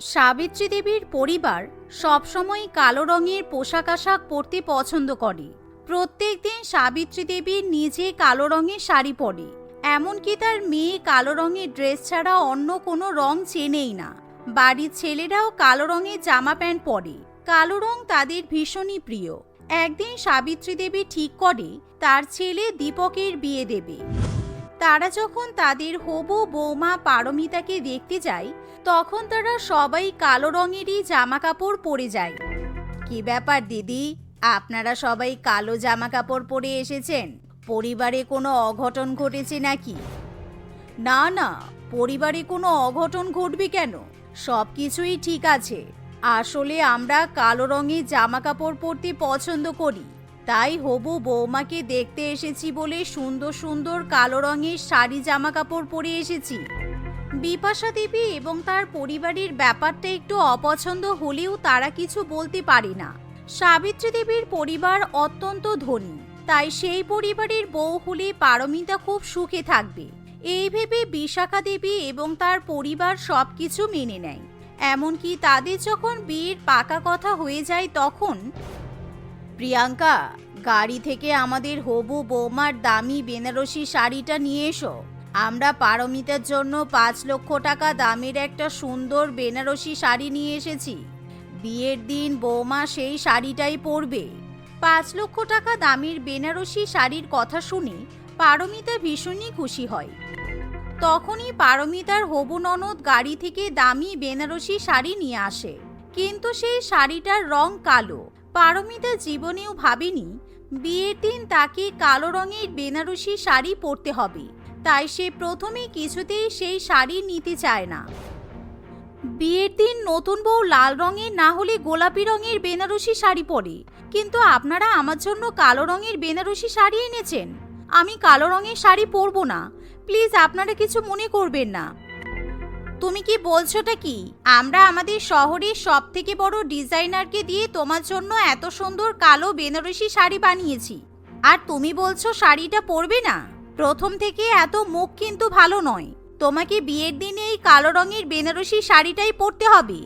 সাবিত্রী দেবীর পরিবার সবসময় কালো রঙের পোশাক আশাক পরতে পছন্দ করে। প্রত্যেকদিন সাবিত্রী দেবী নিজে কালো রঙের শাড়ি পরে, এমনকি তার মেয়ে কালো রঙের ড্রেস ছাড়া অন্য কোনো রং চেনেই না। বাড়ির ছেলেরাও কালো রঙের জামা প্যান্ট পরে, কালো রং তাদের ভীষণই প্রিয়। একদিন সাবিত্রী দেবী ঠিক করে তার ছেলে দীপকের বিয়ে দেবে। তারা যখন তাদের হবু বৌমা পারমিতাকে দেখতে যায়, তখন তারা সবাই কালো রঙেরই জামা কাপড় পরে যায়। কি ব্যাপার দিদি, আপনারা সবাই কালো জামা কাপড় পরে এসেছেন? পরিবারে কোনো অঘটন ঘটেছে নাকি? না না, পরিবারে কোনো অঘটন ঘটবে কেন? সব কিছুই ঠিক আছে। আসলে আমরা কালো রঙের জামা কাপড় পরতে পছন্দ করি, তাই হবু বৌমাকে দেখতে এসেছি বলে সুন্দর সুন্দর কালো রঙের শাড়ি জামা কাপড় পরে এসেছি। বিপাশা দেবী এবং তার পরিবারের ব্যাপারটা একটু অপছন্দ হলেও তারা কিছু বলতে পারে না। সাবিত্রী দেবীর পরিবার অত্যন্ত ধনী, তাই সেই পরিবারের বউ হলে পারমিতা খুব সুখে থাকবে, এই ভেবে বিশাখা দেবী এবং তার পরিবার সবকিছু মেনে নেয়। এমনকি তাদের যখন বিয়ের পাকা কথা হয়ে যায়, তখন প্রিয়াঙ্কা, গাড়ি থেকে আমাদের হবু বৌমার দামি বেনারসি শাড়িটা নিয়ে এসো। আমরা পারমিতার জন্য 5 লক্ষ টাকা দামের একটা সুন্দর বেনারসি শাড়ি নিয়ে এসেছি। বিয়ের দিন বৌমা সেই শাড়িটাই পরবে। 5 লক্ষ টাকা দামের বেনারসি শাড়ির কথা শুনে পারমিতা ভীষণই খুশি হয়। তখনই পারমিতার হবু ননদ গাড়ি থেকে দামি বেনারসি শাড়ি নিয়ে আসে, কিন্তু সেই শাড়িটার রং কালো। পারমিতা জীবনেও ভাবেনি বিয়ের দিন তাকে কালো রঙের বেনারসি শাড়ি পরতে হবে, তাই সে প্রথমে কিছুতেই সেই শাড়ি নিতে চায় না। বিয়ের দিন নতুন বউ লাল রঙের না হলে গোলাপি রঙের বেনারসি শাড়ি পরে, কিন্তু আপনারা আমার জন্য কালো রঙের বেনারসি শাড়ি এনেছেন। আমি কালো রঙের শাড়ি পরবো না, প্লিজ আপনারা কিছু মনে করবেন না। তুমি কি বলছোটা কি? আমরা আমাদের শহরের সব থেকে বড় ডিজাইনারকে দিয়ে তোমার জন্য এত সুন্দর কালো বেনারসি শাড়ি বানিয়েছি, আর তুমি বলছো শাড়িটা পরবে না? প্রথম থেকে এত মুখ কিন্তু ভালো নয়। তোমাকে বিয়ের দিনে এই কালো রঙের বেনারসি শাড়িটাই পরতে হবে।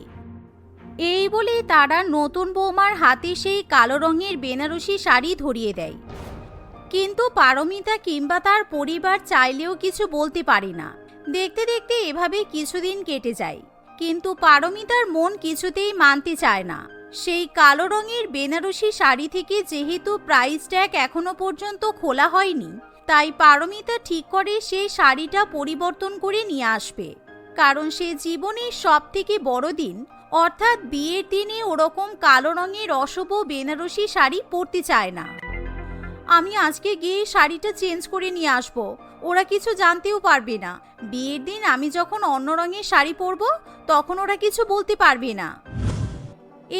এই বলে তারা নতুন বৌমার হাতে সেই কালো রঙের বেনারসি শাড়ি ধরিয়ে দেয়। কিন্তু পারমিতা কিংবা তার পরিবার চাইলেও কিছু বলতে পারে না। দেখতে দেখতে এভাবে কিছুদিন কেটে যায়, কিন্তু পারমিতার মন কিছুতেই মানতে চায় না। সেই কালো রঙের বেনারসি শাড়ি থেকে যেহেতু প্রাইস ট্যাগ এখনো পর্যন্ত খোলা হয়নি, তাই পারমিতা ঠিক করে সেই শাড়িটা পরিবর্তন করে নিয়ে আসবে, কারণ সে জীবনের সব থেকে বড় দিন অর্থাৎ বিয়ের দিনে ওরকম কালো রঙের অশুভ বেনারসি শাড়ি পরতে চায় না। আমি আজকে গিয়ে শাড়িটা চেঞ্জ করে নিয়ে আসবো, ওরা কিছু জানতেও পারবে না। বিয়ের দিন আমি যখন অন্য রঙের শাড়ি পরবো, তখন ওরা কিছু বলতে পারবে না।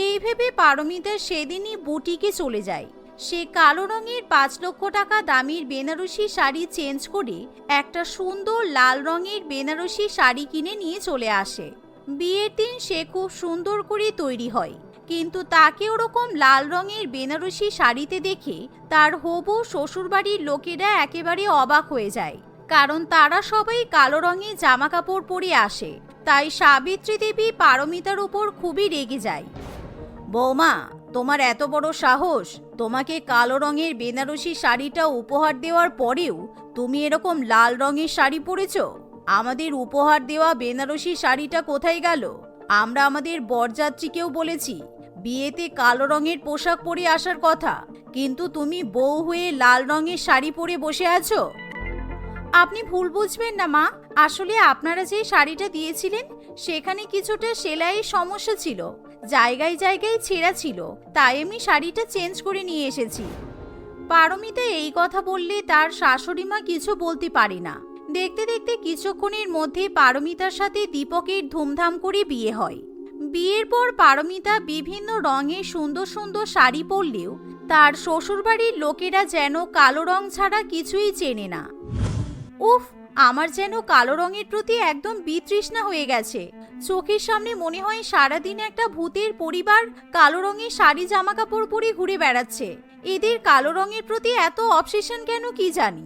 এই ভেবে পারমিতা সেদিনই বুটিকে চলে যায়। সে কালো রঙের 5 লক্ষ টাকা দামের বেনারসি শাড়ি চেঞ্জ করে একটা সুন্দর লাল রঙের বেনারসি শাড়ি কিনে নিয়ে চলে আসে। বিয়ের দিন সে খুব সুন্দর করে তৈরি হয়, কিন্তু তাকে ওরকম লাল রঙের বেনারসি শাড়িতে দেখে তার হবু শ্বশুরবাড়ির লোকেরা একেবারে অবাক হয়ে যায়, কারণ তারা সবাই কালো রঙের জামা কাপড় পরে আসে। তাই সাবিত্রী দেবী পারমিতার উপর খুবই রেগে যায়। বৌমা, তোমার এত বড় সাহস, তোমাকে কালো রঙের বেনারসি শাড়িটা উপহার দেওয়ার পরেও তুমি এরকম লাল রঙের শাড়ি পরেছ। আমাদের উপহার দেওয়া বেনারসি শাড়িটা কোথায় গেল? আমরা আমাদের বরযাত্রীকেও বলেছি বিয়েতে কালো রঙের পোশাক পরে আসার কথা, কিন্তু তুমি বউ হয়ে লাল রঙের শাড়ি পরে বসে আছো। আপনি ভুল বুঝবেন না মা, আসলে আপনারা যে শাড়িটা দিয়েছিলেন সেখানে কিছুটা সেলাইয়ের সমস্যা ছিল, জায়গায় জায়গায় ছেঁড়া ছিল, তাই আমি শাড়িটা চেঞ্জ করে নিয়ে এসেছি। পারমিতা এই কথা বললে তার শাশুড়ি মা কিছু বলতে পারে না। দেখতে দেখতে কিছুক্ষণের মধ্যে পারমিতার সাথে দীপকের ধুমধাম করে বিয়ে হয়। বিয়ের পর পারমিতা বিভিন্ন রঙের সুন্দর সুন্দর শাড়ি পরলেও তার শ্বশুরবাড়ির লোকেরা যেন কালো রং ছাড়া কিছুই চেনে না। উফ, আমার যেন কালো রঙের প্রতি একদম বিতৃষ্ণা হয়ে গেছে। চোখের সামনে মনে হয় সারাদিন একটা ভূতের পরিবার কালো রঙের শাড়ি জামা কাপড় পরে ঘুরে বেড়াচ্ছে। এদের কালো রঙের প্রতি এত অবসেশন কেন কি জানি।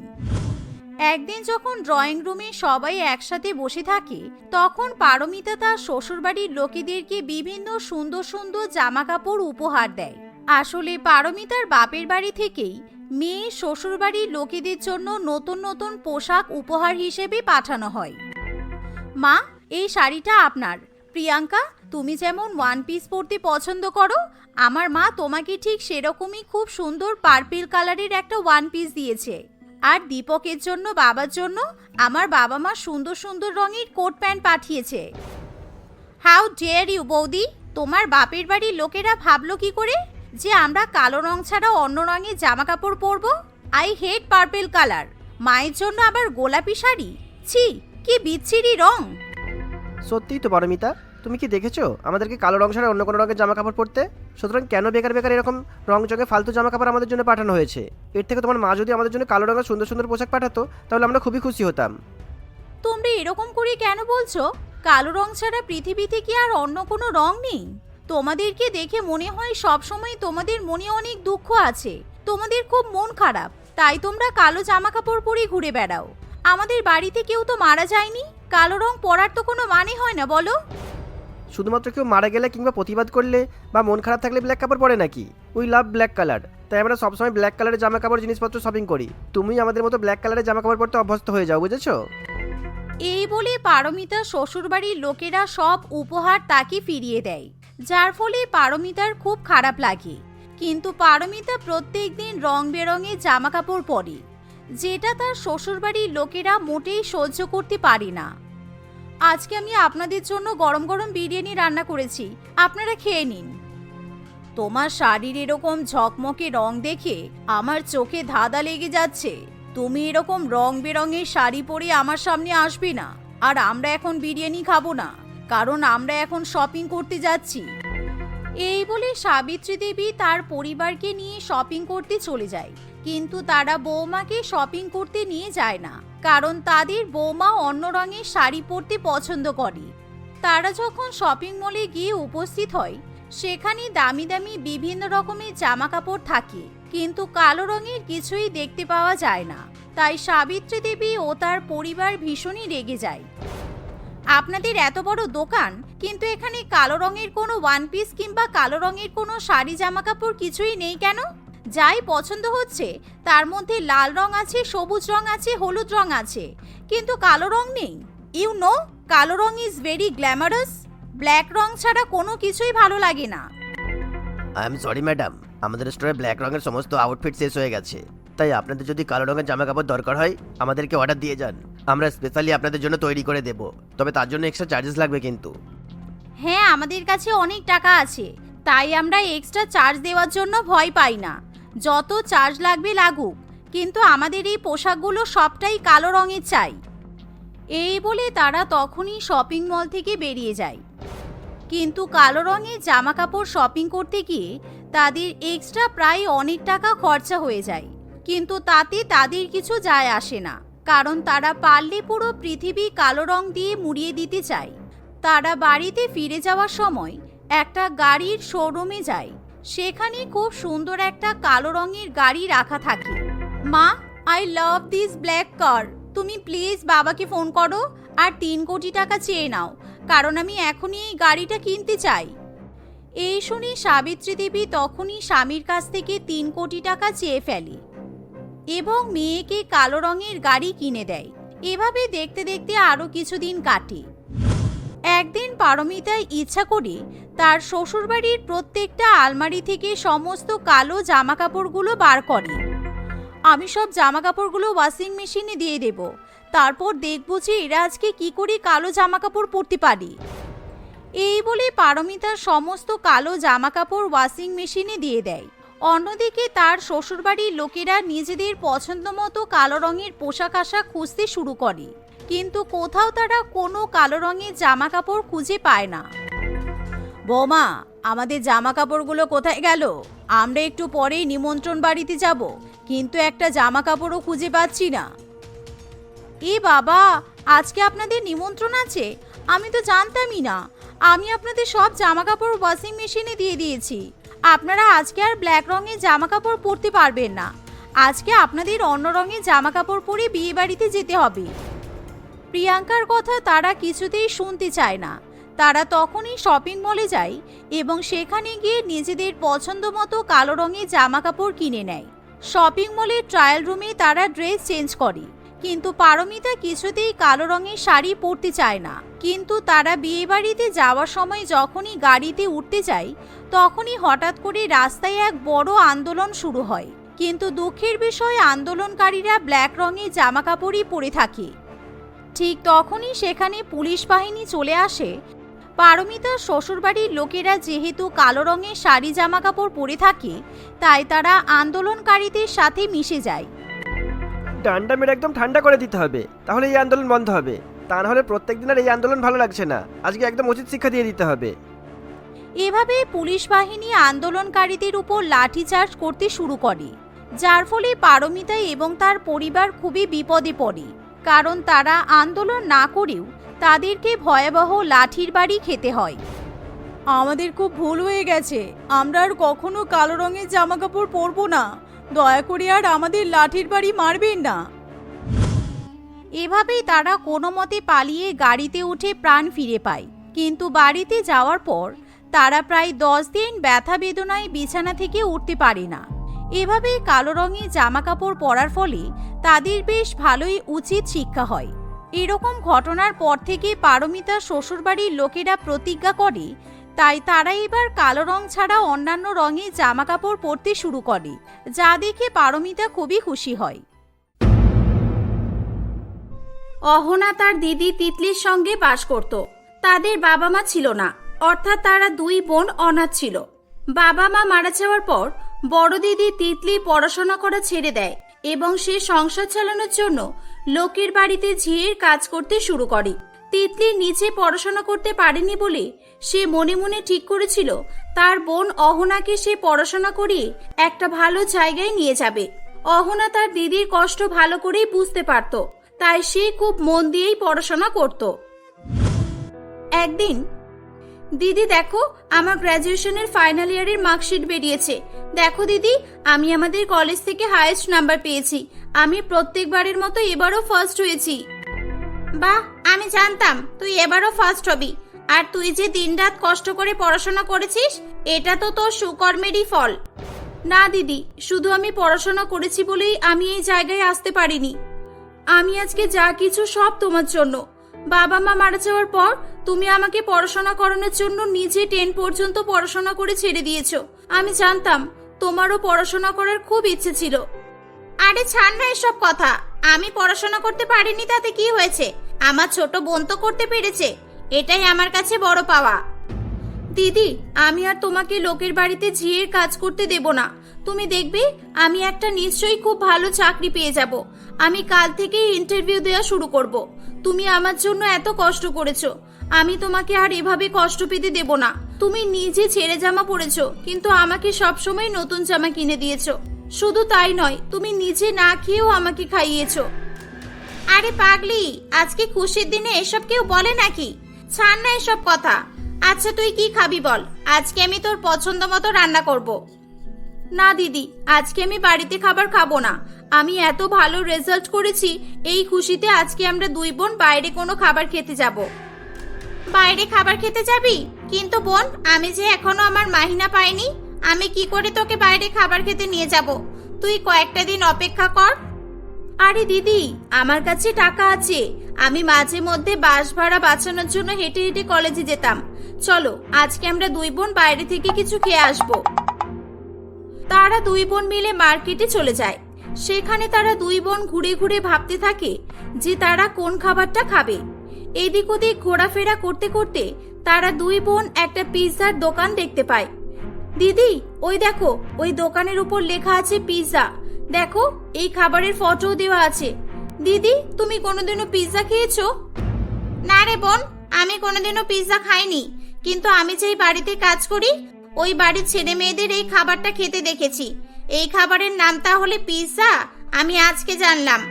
একদিন যখন ড্রয়িং রুমে সবাই একসাথে বসে থাকে, তখন পারমিতা তার শ্বশুরবাড়ির লোকেদেরকে বিভিন্ন সুন্দর সুন্দর জামা কাপড় উপহার দেয়। আসলে পারমিতার বাপের বাড়ি থেকেই মেয়ে শ্বশুরবাড়ির লোকেদের জন্য নতুন নতুন পোশাক উপহার হিসেবে পাঠানো হয়। মা, এই শাড়িটা আপনার। প্রিয়াঙ্কা, তুমি যেমন ওয়ান পিস পরতে পছন্দ করো, আমার মা তোমাকে ঠিক সেরকমই খুব সুন্দর পার্পল কালারের একটা ওয়ান পিস দিয়েছে। আর দীপকের জন্য বাবার জন্য আমার বাবা মা সুন্দর সুন্দর রঙের কোট প্যান্ট পাঠিয়েছে। হাউ ডেয়ার ইউ বৌদি, তোমার বাপের বাড়ির লোকেরা ভাবলো কি করে যে আমরা কালো রং ছাড়া অন্য রঙের জামা কাপড় পরবো? I hate purple colour. মায়ের জন্য আবার গোলাপি শাড়ি, ছি কি বিচ্ছিরি রং। সত্যিই তো পারমিতা, তুমি কি দেখেছো আমাদেরকে কালো রং ছাড়া অন্য কোনো রঙের জামা কাপড় পরতে? সুতরাং কেন বেকার বেকার এরকম রং চঙে ফালতু জামা কাপড় আমাদের জন্য পাঠানো হয়েছে? এর থেকে তোমার মা যদি আমাদের জন্য কালো রঙের সুন্দর সুন্দর পোশাক পাঠাতো তাহলে আমরা খুবই খুশি হতাম। তোমরা এরকম করে কেন বলছো? কালো রং ছাড়া পৃথিবীতে কি আর অন্য কোনো রং নেই? তোমাদেরকে দেখে মনে হয় সবসময় তোমাদের মনে অনেক দুঃখ আছে, তোমাদের খুব মন খারাপ, তাই তোমরা কালো জামা কাপড় পরে ঘুরে বেড়াও। আমাদের বাড়িতে কেউ তো মারা যায়নি, কালো রং পরার তো কোনো মানে হয় না বলো? শুধুমাত্র কেউ মারা গেলে কিংবা প্রতিবাদ করলে বা মন খারাপ থাকলে ব্ল্যাক কাপড় পরে নাকি? উই লাভ ব্ল্যাক কালার, তাই আমরা সবসময় ব্ল্যাক কালারের জামা কাপড় জিনিসপত্র শপিং করি। তুমি আমাদের মতো ব্ল্যাক কালারের জামা কাপড় পরতে অভ্যস্ত হয়ে যাও, বুঝেছো? এই বলে পারমিতার শ্বশুরবাড়ির লোকেরা সব উপহার তাকে ফিরিয়ে দেয়, যার ফলে পারমিতার খুব খারাপ লাগে। কিন্তু পারমিতা প্রত্যেক দিন রং বেরঙের জামা কাপড় পরে, যেটা তার শ্বশুরবাড়ির লোকেরা মোটেই সহ্য করতে পারে না। আজকে আমি আপনাদের জন্য গরম গরম বিরিয়ানি রান্না করেছি, আপনারা খেয়ে নিন। তোমার শাড়ির এরকম ঝকমকে রং দেখে আমার চোখে ধাঁধা লেগে যাচ্ছে। তুমি এরকম রং বেরঙের শাড়ি পরে আমার সামনে আসবে না। আর আমরা এখন বিরিয়ানি খাবো না, কারণ আমরা এখন শপিং করতে যাচ্ছি। এই বলে সাবিত্রী দেবী তার পরিবারকে নিয়ে শপিং করতে চলে যায়। কিন্তু তারা বৌমাকে শপিং করতে নিয়ে যায় না, কারণ তাদের বৌমা অন্য রঙের শাড়ি পরতে পছন্দ করে। তারা যখন শপিং মলে গিয়ে উপস্থিত হয়, সেখানে দামি দামি বিভিন্ন রকমের জামা কাপড় থাকে, কিন্তু কালো রঙের কিছুই দেখতে পাওয়া যায় না। তাই সাবিত্রী দেবী ও তার পরিবার ভীষণই রেগে যায়। আপনাদের এত বড় দোকান, কিন্তু এখানে কালো রঙের কোনো ওয়ান পিস কিংবা কালো রঙের কোনো শাড়ি জামা কাপড় কিছুই নেই কেন? যাই পছন্দ হচ্ছে তার মধ্যে লাল রং আছে, সবুজ রং আছে, হলুদ রং আছে, কিন্তু কালো রং নেই। ইউ নো, কালো রং ইজ ভেরি গ্ল্যামারাস। ব্ল্যাক রং ছাড়া কোনো কিছুই ভালো লাগে না। আই এম সরি ম্যাডাম, আমাদের স্টোরে ব্ল্যাক রঙের সমস্ত আউটফিট শেষ হয়ে গেছে, তাই আপনাদের যদি কালো রঙের জামা কাপড় দরকার হয় আমাদেরকে অর্ডার দিয়ে যান, আমরা স্পেশালি আপনাদের জন্য তৈরি করে দেব। তবে তার জন্য এক্সট্রা চার্জেস লাগবে কিন্তু। হ্যাঁ, আমাদের কাছে অনেক টাকা আছে, তাই আমরা এক্সট্রা চার্জ দেওয়ার জন্য ভয় পাই না। যত চার্জ লাগবে লাগুক, কিন্তু আমাদের এই পোশাকগুলো সবটাই কালো রঙের চাই। এই বলে তারা তখনই শপিং মল থেকে বেরিয়ে যায়। কিন্তু কালো রঙের জামা কাপড় শপিং করতে গিয়ে তাদের এক্সট্রা প্রায় অনেক টাকা খরচা হয়ে যায়, কিন্তু তাতে তাদের কিছু যায় আসে না, কারণ তারা পারলে পুরো পৃথিবী কালো রং দিয়ে মুড়িয়ে দিতে চায়। তারা বাড়িতে ফিরে যাওয়ার সময় একটা গাড়ির শোরুমে যায়। সেখানে খুব সুন্দর একটা কালো রঙের গাড়ি রাখা থাকে। মা, আই লাভ দিস ব্ল্যাক কার। তুমি প্লিজ বাবাকে ফোন করো আর 3 কোটি টাকা চেয়ে নাও, কারণ আমি এখনই এই গাড়িটা কিনতে চাই। এই শুনে সাবিত্রী দেবী তখনই স্বামীর কাছ থেকে 3 কোটি টাকা চেয়ে ফেলে এবং মেয়েকে কালো রঙের গাড়ি কিনে দেয়। এভাবে দেখতে দেখতে আরো কিছুদিন কাটে। একদিন পারমিতা ইচ্ছা করে তার শ্বশুরবাড়ির প্রত্যেকটা আলমারি থেকে সমস্ত কালো জামা কাপড়গুলো বার করে। আমি সব জামা কাপড়গুলো ওয়াশিং মেশিনে দিয়ে দেব, তারপর দেখব যে এরা আজকে কি করে কালো জামা কাপড় পরতে পারে। এই বলে পারমিতার সমস্ত কালো জামা কাপড় ওয়াশিং মেশিনে দিয়ে দেয়। অন্যদিকে তার শ্বশুরবাড়ির লোকেরা নিজেদের পছন্দ মতো কালো রঙের পোশাক আশাক খুঁজতে শুরু করে, কিন্তু কোথাও তারা কোনো কালো রঙের জামা কাপড় খুঁজে পায় না। বৌমা, আমাদের জামা কাপড়গুলো কোথায় গেল? আমরা একটু পরেই নিমন্ত্রণ বাড়িতে যাব, কিন্তু একটা জামা কাপড়ও খুঁজে পাচ্ছি না। এ বাবা, আজকে আপনাদের নিমন্ত্রণ আছে? আমি তো জানতামই না। আমি আপনাদের সব জামা কাপড় ওয়াশিং মেশিনে দিয়ে দিয়েছি। আপনারা আজকে আর ব্ল্যাক রঙের জামা কাপড় পরতে পারবেন না। আজকে আপনাদের অন্য রঙের জামা কাপড় পরে বিয়ে বাড়িতে যেতে হবে। প্রিয়াঙ্কার কথা তারা কিছুতেই শুনতে চায় না। তারা তখনই শপিং মলে যায় এবং সেখানে গিয়ে নিজেদের পছন্দ মতো কালো রঙের জামা কাপড় কিনে নেয়। শপিং মলের ট্রায়াল রুমে তারা ড্রেস চেঞ্জ করে, কিন্তু পারমিতা কিছুতেই কালো রঙের শাড়ি পরতে চায় না। কিন্তু তারা বিয়ে বাড়িতে যাওয়ার সময় যখনই গাড়িতে উঠতে যায় তখনই হঠাৎ করে রাস্তায় এক বড় আন্দোলন শুরু হয়। কিন্তু দুঃখের বিষয় আন্দোলনকারীরা ব্ল্যাক রঙের জামা কাপড়ই পরে থাকে। ঠিক তখনই সেখানে পুলিশ বাহিনী চলে আসে। পারমিতার শ্বশুরবাড়ির লোকেরা যেহেতু কালো রঙের শাড়ি জামা কাপড় পরে থাকে, তাই তারা আন্দোলনকারীদের সাথে মিশে যায়। ডান্ডা মেরে একদম ঠান্ডা করে দিতে হবে, তাহলে এই আন্দোলন বন্ধ হবে। তা না হলে প্রত্যেক দিন আর এই আন্দোলন ভালো লাগছে না, আজকে একদম উচিত শিক্ষা দিয়ে দিতে হবে। এভাবে পুলিশ বাহিনী আন্দোলনকারীদের উপর লাঠিচার্জ করতে শুরু করে, যার ফলে পারমিতা এবং তার পরিবার খুবই বিপদে পড়ে। কারণ তারা আন্দোলন না করেও তাদেরকে ভয়াবহ লাঠির বাড়ি খেতে হয়। আমাদের খুব ভুল হয়ে গেছে, আমরা আর কখনো কালো রঙের জামা কাপড় পরবো না। দয়া করে আর আমাদের লাঠির বাড়ি মারবেন না। এভাবেই তারা কোনো মতে পালিয়ে গাড়িতে উঠে প্রাণ ফিরে পায়। কিন্তু বাড়িতে যাওয়ার পর তারা প্রায় 10 দিন ব্যথা বেদনায় বিছানা থেকে উঠতে পারে না। এভাবেই কালো রঙের জামা কাপড় পরার ফলে তাদের বেশ ভালোই উচিত শিক্ষা হয়। এরকম ঘটনার পর থেকে পারমিতার শ্বশুরবাড়ির লোকেরা প্রতিজ্ঞা করে, তাই তারা এবার কালো রং ছাড়া অন্যান্য রঙের জামা কাপড় পরতে শুরু করে, যা দেখে পারমিতা খুবই খুশি হয়। অহনা তার দিদি তিতলির সঙ্গে বাস করত। তাদের বাবা মা ছিল না, অর্থাৎ তারা দুই বোন অনাথ ছিল। বাবা মা মারা যাওয়ার পর বড় দিদি তিতলি পড়াশোনা করা ছেড়ে দেয় এবং সে সংসার চালানোর জন্য লোকের বাড়িতে ঝিয়ের কাজ করতে শুরু করে। তিতলি নিজে পড়াশোনা করতে পারেনি বলে সে মনে মনে ঠিক করেছিল তার বোন অহনাকে সে পড়াশোনা করিয়ে একটা ভালো জায়গায় নিয়ে যাবে। অহনা তার দিদির কষ্ট ভালো করেই বুঝতে পারত, তাই সে খুব মন দিয়েই পড়াশোনা করত। একদিন, দিদি দেখো, আমার গ্র্যাজুয়েশনের ফাইনাল ইয়ারের মার্কশিট বেরিয়েছে। দেখো দিদি, আমি আমাদের কলেজ থেকে হাইয়েস্ট নাম্বার পেয়েছি। আমি প্রত্যেকবারের মতো এবারও ফার্স্ট হয়েছি। বাহ, আমি জানতাম তুই এবারও ফার্স্ট হবি। আর তুই যে দিনরাত কষ্ট করে পড়াশোনা করেছিস, এটা তো তোর সুকর্মেরই ফল। না দিদি, শুধু আমি পড়াশোনা করেছি বলেই আমি এই জায়গায় আসতে পারিনি। আমি আজকে যা কিছু সব তোমার জন্য। বাবা মা মারা যাওয়ার পর তুমি আমাকে পড়াশোনা করানোর জন্য নিজে 10 পর্যন্ত পড়াশোনা করে ছেড়ে দিয়েছো। আমি জানতাম তোমারও পড়াশোনা করার খুব ইচ্ছে ছিল। আরে ছাড় না এসব কথা, আমি পড়াশোনা করতে পারিনি তাতে কি হয়েছে? আমার ছোট বোন তো করতে পেরেছে, এটাই আমার কাছে বড় পাওয়া। দিদি, আমি আর তোমাকে লোকের বাড়িতে ঝিয়ের কাজ করতে দেব না। তুমি দেখবে আমি একটা নিশ্চয়ই খুব ভালো চাকরি পেয়ে যাব। আমি কাল থেকেই ইন্টারভিউ দেওয়া শুরু করব। তুমি আমার জন্য এত কষ্ট করেছো, আমি তোমাকে আর এভাবে কষ্ট পেতে দেব না। তুমি নিজে ছেঁড়ে জামা পরেছো, কিন্তু আমাকে সবসময় নতুন জামা কিনে দিয়েছো। শুধু তাই নয়, তুমি নিজে না খেয়েও আমাকে খাইয়েছো। আরে পাগলি, আজকে খুশির দিনে এসব কেউ বলে নাকি? ছাড় না এসব কথা। আচ্ছা তুই কি খাবি বল, আজকে আমি তোর পছন্দ মতো রান্না করব। না দিদি, আজকে আমি বাড়িতে খাবার খাবো না। আমি এত ভালো রেজাল্ট করেছি, এই খুশিতে আজকে আমরা দুই বোন বাইরে কোনো খাবার খেতে যাব। বাইরে খাবার খেতে যাবি? কিন্তু বোন, আমি যে এখনো আমার মাহিনা পাইনি, আমি কি করে তোকে বাইরে খাবার খেতে নিয়ে যাব? তুই কয়েকটা দিন অপেক্ষা কর। আরে দিদি, আমার কাছে টাকা আছে। আমি মাঝে মধ্যে বাস ভাড়া বাঁচানোর জন্য হেঁটে হেঁটে কলেজে যেতাম। চলো আজকে আমরা দুই বোন বাইরে থেকে কিছু খেয়ে আসবো। তারা দুই বোন মিলে মার্কেটে চলে যায়। সেখানে তারা দুই বোন ঘুরে ঘুরে ভাবতে থাকে যে তারা কোন খাবারটা খাবে। এদিক ওদিক ঘোরাফেরা করতে করতে তারা দুই বোন একটা পিৎজার দোকান দেখতে পায়। দিদি, ওই দেখো, ওই দোকানের উপর লেখা আছে পিৎজা। দেখো, এই খাবারের ফটো দেওয়া আছে। দিদি, তুমি কোনোদিনও পিৎজা খেয়েছো? না রে বোন, আমি কোনোদিনও পিৎজা খাইনি। কিন্তু আমি যেই বাড়িতে কাজ করি, ওই বাড়ির ছেলে মেয়েদের এই খাবারটা খেতে দেখেছি। এই খাবারের নাম তাহলে পিৎজা? আমি আজকে জানলাম।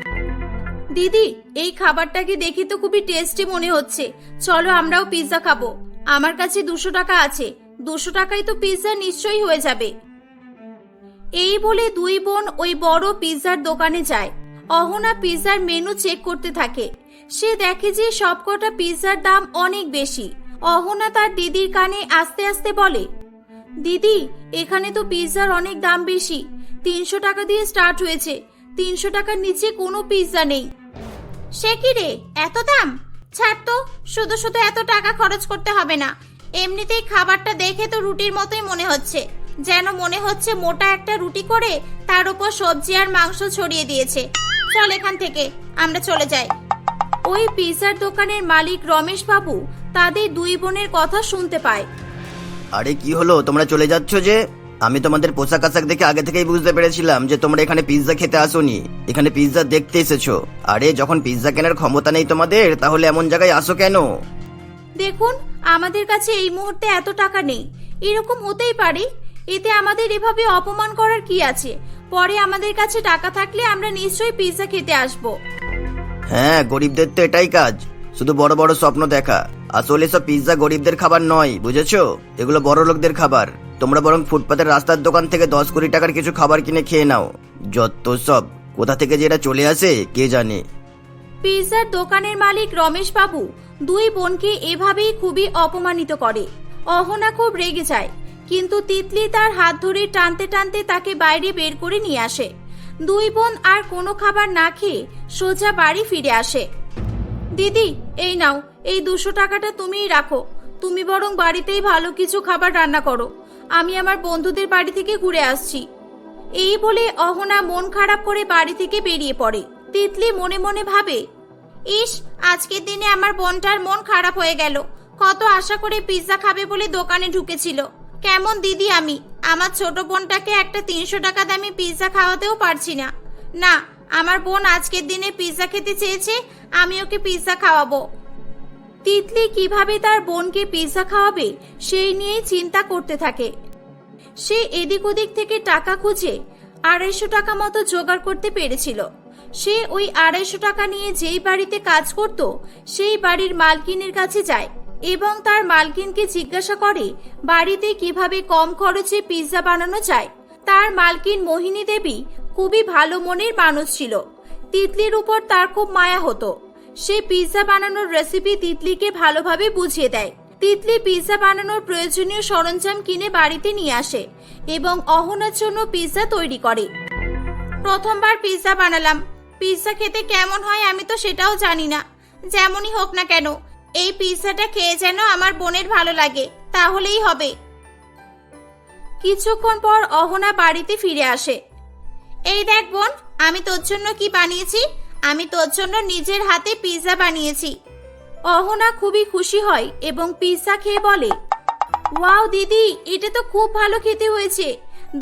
দিদি, এই খাবারটাকে দেখে তো খুবই টেস্টি মনে হচ্ছে। চলো আমরাও পিৎজা খাবো। আমার কাছে 200 টাকা আছে। 200 টাকায় তো পিৎজা নিশ্চয়ই হয়ে যাবে। এই বলে দুই বোন ওই বড় পিৎজার দোকানে যায়। অহনা পিৎজার মেনু চেক করতে থাকে। সে দেখে যে সবকটা পিৎজার দাম অনেক বেশি। অহনা তার দিদির কানে আস্তে আস্তে বলে, দিদি, এখানে তো পিৎজার অনেক দাম বেশি। 300 টাকা দিয়ে স্টার্ট হয়েছে, 300 টাকার নিচে কোনো পিৎজা নেই। সে কি রে, এত দাম? ছাড় তো, শুধু শুধু এত টাকা খরচ করতে হবে না। এমনিতেই খাবারটা দেখে তো রুটির মতোই মনে হচ্ছে, যেন মনে হচ্ছে মোটা একটা রুটি করে তার উপর সবজি আর মাংস ছড়িয়ে দিয়েছে। চল এখান থেকে, আমরা চলে যাই। ওই পিৎজার দোকানের মালিক রমেশ বাবু তাদের দুই বোনের কথা শুনতে পায়। আরে কি হলো, তোমরা চলে যাচ্ছ যে? আমি তোমাদের পোশাক আশাক দেখে আগে থেকেই বুঝতে পেরেছিলাম যে তোমরা এখানে পিৎজা খেতে আসোনি, এখানে পিৎজা দেখতে এসেছো। আরে যখন পিৎজা কেনার ক্ষমতা নেই তোমাদের, তাহলে এমন জায়গায় আসো কেন? দেখুন, আমাদের কাছে এই মুহূর্তে এত টাকা নেই। এরকম হতেই পারে, এতে আমাদের এভাবে অপমান করার কি আছে? পরে আমাদের কাছে টাকা থাকলে আমরা নিশ্চয়ই পিৎজা খেতে আসবো। হ্যাঁ, গরিবদের তো এটাই কাজ, শুধু বড় বড় স্বপ্ন দেখা। আসলে সব পিৎজা গরিবদের খাবার নয়, বুঝেছো? এগুলো বড় লোকদের খাবার। তোমরা বরং ফুটপাতের রাস্তার দোকান থেকে 10-20 টাকার কিছু খাবার কিনে খেয়ে নাও। যত সব, কোথা থেকে যে এটা চলে আসে কে জানে। পিৎজার দোকানের মালিক রমেশ বাবু দুই বোনকে এভাবেই খুবই অপমানিত করে। অহনা খুব রেগে যায়, কিন্তু তিতলি তার হাত ধরে টানতে টানতে তাকে বাইরে বের করে নিয়ে আসে। দুই বোন আর কোনো খাবার না খেয়ে সোজা বাড়ি ফিরে আসে। দিদি, এই নাও, এই 200 টাকাটা তুমিই রাখো। তুমি বরং বাড়িতেই ভালো কিছু খাবার রান্না করো। আমি আমার বন্ধুদের বাড়ি থেকে ঘুরে আসছি। এই বলে অহনা মন খারাপ করে বাড়ি থেকে বেরিয়ে পড়ে। তিতলি মনে মনে ভাবে, ইস, আজকের দিনে আমার বোনটার মন খারাপ হয়ে গেল। কত আশা করে পিৎজা খাবে বলে দোকানে ঢুকেছিল। কেমন দিদি আমি, আমার ছোট বোনটাকে একটা 300 টাকা দামি পিৎজা খাওয়াতেও পারছি না। না, আমার বোন আজকের দিনে পিৎজা খেতে চেয়েছে, আমি ওকে পিৎজা খাওয়াবো। তিতলি কিভাবে তার বোনকে পিৎজা খাওয়াবে সেই নিয়ে চিন্তা করতে থাকে। সে এদিক ওদিক থেকে টাকা খুঁজে 250 টাকা মতো জোগাড় করতে পেরেছিল। সে ওই 250 টাকা নিয়ে যেই বাড়িতে কাজ করত সেই বাড়ির মালকিনের কাছে যায় এবং তার মালকিনকে জিজ্ঞাসা করে বাড়িতে কিভাবে কম খরচে পিৎজা বানানো যায়। তার মালকিন মোহিনী দেবী খুবই ভালো মনের মানুষ ছিল। তিতলির উপর তার খুব মায়া হতো। সে পিৎজা বানানোর রেসিপি তিতলিকে ভালোভাবে বুঝিয়ে দেয়। তিতলি পিৎজা বানানোর প্রয়োজনীয় সরঞ্জাম কিনে বাড়িতে নিয়ে আসে এবং অহনার জন্য পিৎজা তৈরি করে। প্রথমবার পিৎজা বানালাম, পিৎজা খেতে কেমন হয় আমি তো সেটাও জানি না। যেমনই হোক না কেন, এই পিৎজাটা খেয়ে যেন আমার বোনের ভালো লাগে, তাহলেই হবে। কিছুক্ষণ পর অহনা বাড়িতে ফিরে আসে। এই দেখ বোন, আমি তোর জন্য কি বানিয়েছি। আমি তোর জন্য নিজের হাতে পিৎজা বানিয়েছি। অহনা খুবই খুশি হয় এবং পিৎজা খেয়ে বলে, ওয়াও দিদি, এটা তো খুব ভালো খেতে হয়েছে।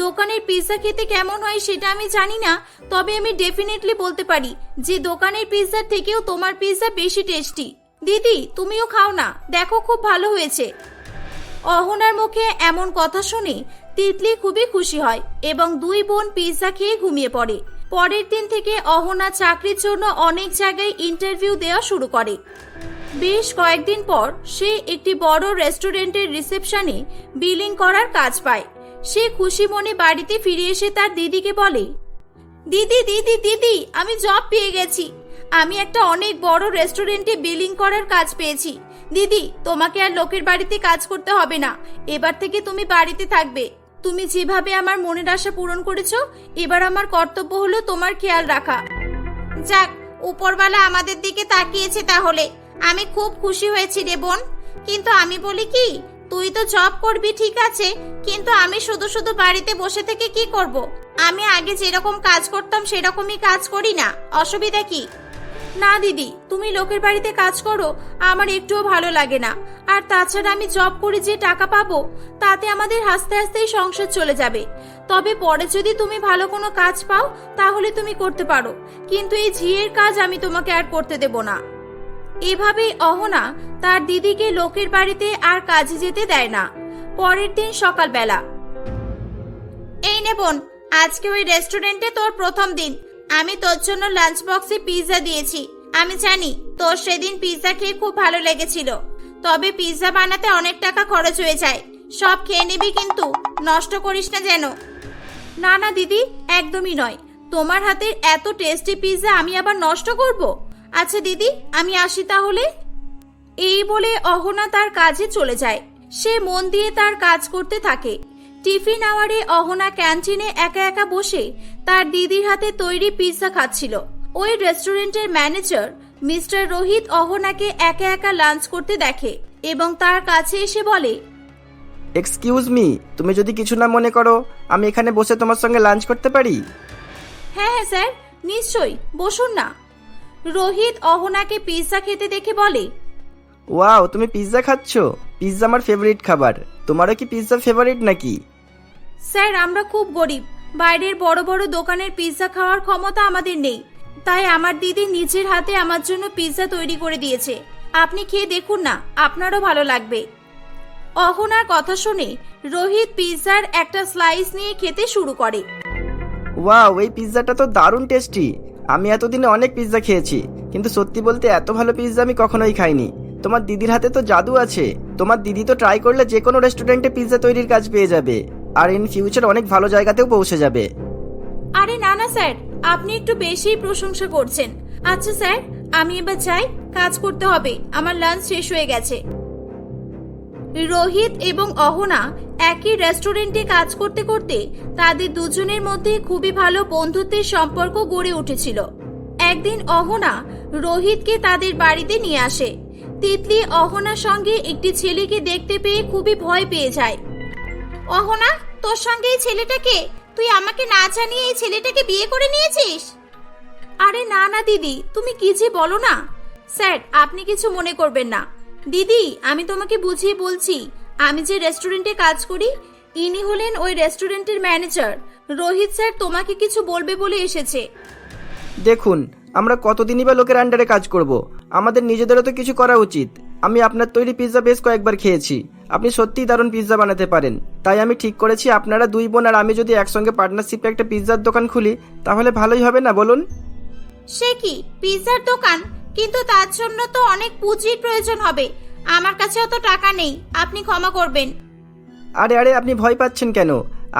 দোকানের পিৎজা খেতে কেমন হয় সেটা আমি জানি না, তবে আমি ডেফিনেটলি বলতে পারি যে দোকানের পিৎজার থেকেও তোমার পিৎজা বেশি টেস্টি। দিদি, তুমিও খাও না, দেখো খুব ভালো হয়েছে। অহনার মুখে এমন কথা শুনে তিতলি খুবই খুশি হয় এবং দুই বোন পিৎজা খেয়ে ঘুমিয়ে পড়ে। পরের দিন থেকে অহনা চাকরির জন্য অনেক জায়গায় ইন্টারভিউ দেওয়া শুরু করে। বেশ কয়েকদিন পর সে একটি বড় রেস্টুরেন্টের রিসেপশনে বিলিং করার কাজ পায়। সে খুশি মনে বাড়িতে ফিরে এসে তার দিদিকে বলে, দিদি দিদি দিদি, আমি জব পেয়ে গেছি। আমি একটা অনেক বড় রেস্টুরেন্টে বিলিং করার কাজ পেয়েছি। দিদি, তোমাকে আর লোকের বাড়িতে কাজ করতে হবে না। এবার থেকে তুমি বাড়িতে থাকবে। তুমি যেভাবে আমার মনের আশা পূরণ করেছো, এবার আমার কর্তব্য হলো তোমার খেয়াল রাখা। যাক, উপরওয়ালা আমাদের দিকে তাকিয়েছে তাহলে। আমি খুব খুশি হয়েছি রে বোন। কিন্তু আমি বলি কি, তুই তো জব করবি ঠিক আছে, কিন্তু আমি শুধু শুধু বাড়িতে বসে থেকে কি করব? আমি আগে যেরকম কাজ করতাম সেরকমই কাজ করি না, অসুবিধা কি? না দিদি, তুমি লোকের বাড়িতে কাজ করো, আমার একটুও ভালো লাগে না। আর তাছাড়া আমি জব করে যে টাকা পাবো তাতে আমাদের হাসতে হাসতেই সংসার চলে যাবে। তবে পরে যদি তুমি ভালো কোনো কাজ পাও তাহলে তুমি করতে পারো, কিন্তু এই ঝিয়ের কাজ আমি তোমাকে আর করতে দেব না। এভাবেই অহনা তার দিদিকে লোকের বাড়িতে আর কাজে যেতে দেয় না। পরের দিন সকালবেলা, এই নে বোন, আজকে ওই রেস্টুরেন্টে তোর প্রথম দিন। আমি তোর জন্য লাঞ্চ বক্সে পিৎজা দিয়েছি। আমি জানি তোর সেদিন পিৎজা খেয়ে খুব ভালো লেগেছিল, তবে পিৎজা বানাতে অনেক টাকা খরচ হয়ে যায়। সব খেয়ে নিবি কিন্তু নষ্ট করিস না যেন। না না দিদি, একদমই নয়। তোমার হাতের এত টেস্টি পিৎজা আমি আবার নষ্ট করব? আচ্ছা দিদি, আমি আসি তাহলে। এই বলে অহনা তার কাজে চলে যায়। সে মন দিয়ে তার কাজ করতে থাকে। টিফিন আওয়ারে অহনা ক্যান্টিনে একা একা বসে তার দিদির হাতে তৈরি পিৎজা খাচ্ছিল। ওই রেস্টুরেন্টের ম্যানেজার মিস্টার রোহিত অহনাকে একা একা লাঞ্চ করতে দেখে এবং তার কাছে এসে বলে, এক্সকিউজ মি, তুমি যদি কিছু না মনে করো, আমি এখানে বসে তোমার সঙ্গে লাঞ্চ করতে পারি? হ্যাঁ হ্যাঁ স্যার, নিশ্চয়ই, বসুন না। রোহিত অহনাকে পিৎজা খেতে দেখে বলে, ওয়াও, তুমি পিৎজা খাচ্ছ? পিৎজা আমার ফেভারিট খাবার। তোমারও কি পিৎজা ফেভারিট নাকি? স্যার, আমরা খুব গরিব। বাইরের বড় বড় দোকানের পিৎজা খাওয়ার ক্ষমতা আমাদের নেই। তাই আমার দিদি নিজের হাতে আমার জন্য পিৎজা তৈরি করে দিয়েছে। আপনি খেয়ে দেখুন না, আপনারও ভালো লাগবে। অহনার কথা শুনে রোহিত পিৎজার একটা স্লাইস নিয়ে খেতে শুরু করে। ওয়াও, এই পিৎজাটা তো দারুণ টেস্টি। আমি এতদিনে অনেক পিৎজা খেয়েছি, কিন্তু সত্যি বলতে এত ভালো পিৎজা আমি কখনোই খাইনি। তোমার দিদির হাতে তো জাদু আছে। তোমার দিদি তো ট্রাই করলে যে কোনো রেস্টুরেন্টে পিৎজা তৈরির কাজ পেয়ে যাবে, আর ইন ফিউচার অনেক ভালো জায়গাতেও পৌঁছে যাবে। আরে না না স্যার, আপনি একটু বেশিই প্রশংসা করছেন। আচ্ছা স্যার, আমি এবার যাই, কাজ করতে হবে, আমার লাঞ্চ শেষ হয়ে গেছে। রোহিত এবং অহনা একই রেস্টুরেন্টে কাজ করতে করতে তাদের দুজনের মধ্যে খুবই ভালো বন্ধুত্বের সম্পর্ক গড়ে উঠেছিল। একদিন অহনা রোহিতকে তাদের বাড়িতে নিয়ে আসে। তিতলি অহনার সঙ্গে একটি ছেলেকে দেখতে পেয়ে খুবই ভয় পেয়ে যায়। অহনা, তোর সঙ্গে এই ছেলেটাকে, তুই আমাকে না জানিয়ে এই ছেলেটাকে বিয়ে করে নিয়েছিস? আরে না না দিদি, তুমি কি যে বলো না। স্যার, আপনি কিছু মনে করবেন না। দিদি, আমি তোমাকে বুঝিয়ে বলছি, আমি যে রেস্টুরেন্টে কাজ করি, ইনি হলেন ওই রেস্টুরেন্টের ম্যানেজার। রোহিত স্যার তোমাকে কিছু বলবে বলে এসেছে। দেখুন, আমরা কতদিনই বা লোকের আন্ডারে কাজ করব? আমাদের নিজেদেরও তো কিছু করা উচিত। আমি আপনার তৈরি পিৎজা বেশ কয়েকবার খেয়েছি। আপনি সত্যিই দারুণ পিৎজা বানাতে পারেন। তাই আমি ঠিক করেছি, আপনারা দুই বোন আর আমি যদি একসঙ্গে পার্টনারশিপে একটা পিৎজার দোকান খুলি, তাহলে ভালোই হবে না বলুন? সে কি, পিৎজার দোকান? কিন্তু তার জন্য তো অনেক পুঁজির প্রয়োজন হবে। আমার কাছে অত টাকা নেই, আপনি ক্ষমা করবেন। আরে আরে, আপনি ভয় পাচ্ছেন কেন?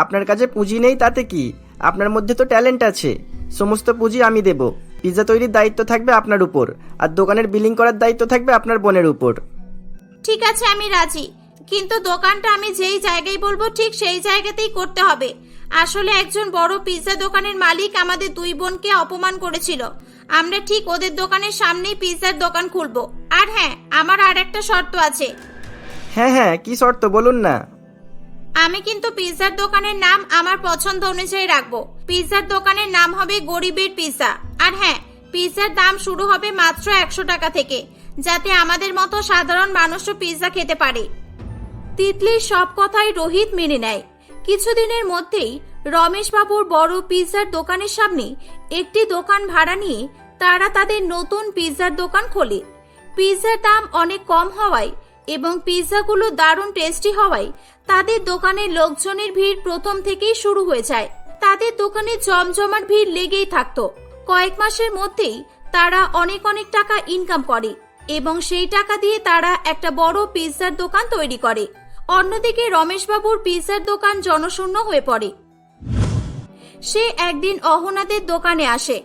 আপনার কাছে পুঁজি নেই তাতে কি? আপনার মধ্যে তো ট্যালেন্ট আছে। সমস্ত পুঁজি আমি দেব। পিৎজা তৈরির দায়িত্ব থাকবে আপনার উপর, আর দোকানের বিলিং করার দায়িত্ব থাকবে আপনার বোনের উপর। ঠিক আছে, আমি রাজি, কিন্তু দোকানটা আমি যেই জায়গায় বলবো ঠিক সেই জায়গাতেই করতে হবে। আসলে একজন বড় পিৎজা দোকানের মালিক আমাদের দুই বোনকে অপমান করেছিল। আমরা ঠিক ওদের দোকানের সামনেই পিৎজার দোকান খুলবো। আর হ্যাঁ, আমার আর একটা শর্ত আছে। হ্যাঁ হ্যাঁ, কি শর্ত বলুন না? আমি কিন্তু পিৎজার দোকানের নাম আমার পছন্দ অনুযায়ী রাখবো। পিৎজার দোকানের নাম হবে গরিবের পিৎজা। আর হ্যাঁ, পিৎজার দাম শুরু হবে মাত্র 100 টাকা থেকে, যাতে আমাদের মতো সাধারণ মানুষও পিৎজা খেতে পারে। তিতলির সব কথাই রোহিত মেনে নেয়। কিছুদিনের মধ্যেই রমেশ বাবুর বড় পিৎজার দোকানের সামনে একটি দোকান ভাড়া নিয়ে তারা তাদের নতুন পিৎজার দোকান খোলে। পিৎজার দাম অনেক কম হওয়ায় এবং পিৎজাগুলো দারুণ টেস্টি হওয়ায় তাদের দোকানের লোকজনের ভিড় প্রথম থেকেই শুরু হয়ে যায়। তাদের দোকানে জমজমাট ভিড় লেগেই থাকতো। কয়েক মাসের মধ্যেই তারা অনেক অনেক টাকা ইনকাম করে এবং সেই টাকা দিয়ে তারা একটা বড় পিৎজার দোকান তৈরি করে। অন্যদিকে রমেশবাবুর পিৎজার দোকান জনশূন্য হয়ে পড়ে। সে একদিন অহনাদের দোকানে আসে।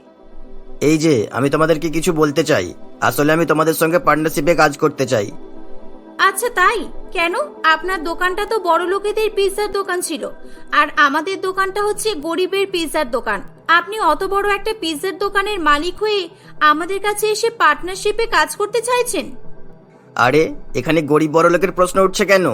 এই যে, আমি তোমাদেরকে কিছু বলতে চাই। আসলে আমি তোমাদের সঙ্গে পার্টনারশিপে কাজ করতে চাই। আচ্ছা তাই? কেন? আপনার দোকানটা তো বড় লোকেদের পিৎজার দোকান ছিল, আর আমাদের দোকানটা হচ্ছে গরিবের পিৎজার দোকান। আপনি অত বড় একটা পিৎজার দোকানের মালিক হয়ে আমাদের কাছে এসে পার্টনারশিপে কাজ করতে চাইছেন? আরে, এখানে গরিব বড় লোকের প্রশ্ন উঠছে কেন?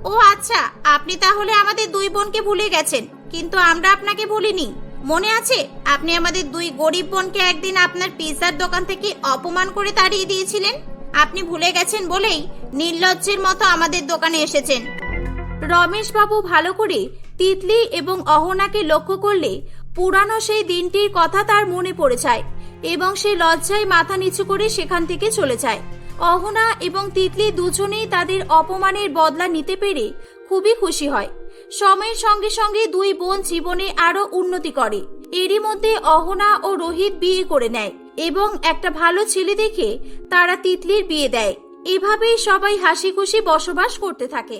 ও আচ্ছা, আপনি তাহলে আমাদের দুই বোনকে ভুলে গেছেন, কিন্তু আমরা আপনাকে ভুলিনি। মনে আছে, আপনি আমাদের দুই গরিব বোনকে একদিন আপনার পিৎজার দোকান থেকে অপমান করে তাড়িয়ে দিয়েছিলেন। আপনি ভুলে গেছেন বলেই নির্লজ্জের মতো আমাদের দোকানে এসেছেন। রমেশ বাবু ভালো করে তিতলি এবং অহনাকে লক্ষ্য করলে পুরানো সেই দিনটির কথা তার মনে পড়ে যায় এবং সে লজ্জায় মাথা নিচু করে সেখান থেকে চলে যায়। অহনা এবং তিতলি দুজনেই তাদের অপমানের বদলা নিতে পেরে খুবই খুশি হয়। সময়ের সঙ্গে সঙ্গে দুই বোন জীবনে আরো উন্নতি করে। এরই মধ্যে অহনা ও রোহিত বিয়ে করে নেয় এবং একটা ভালো ছেলে দেখে তারা তিতলির বিয়ে দেয়। এভাবেই সবাই হাসি খুশি বসবাস করতে থাকে।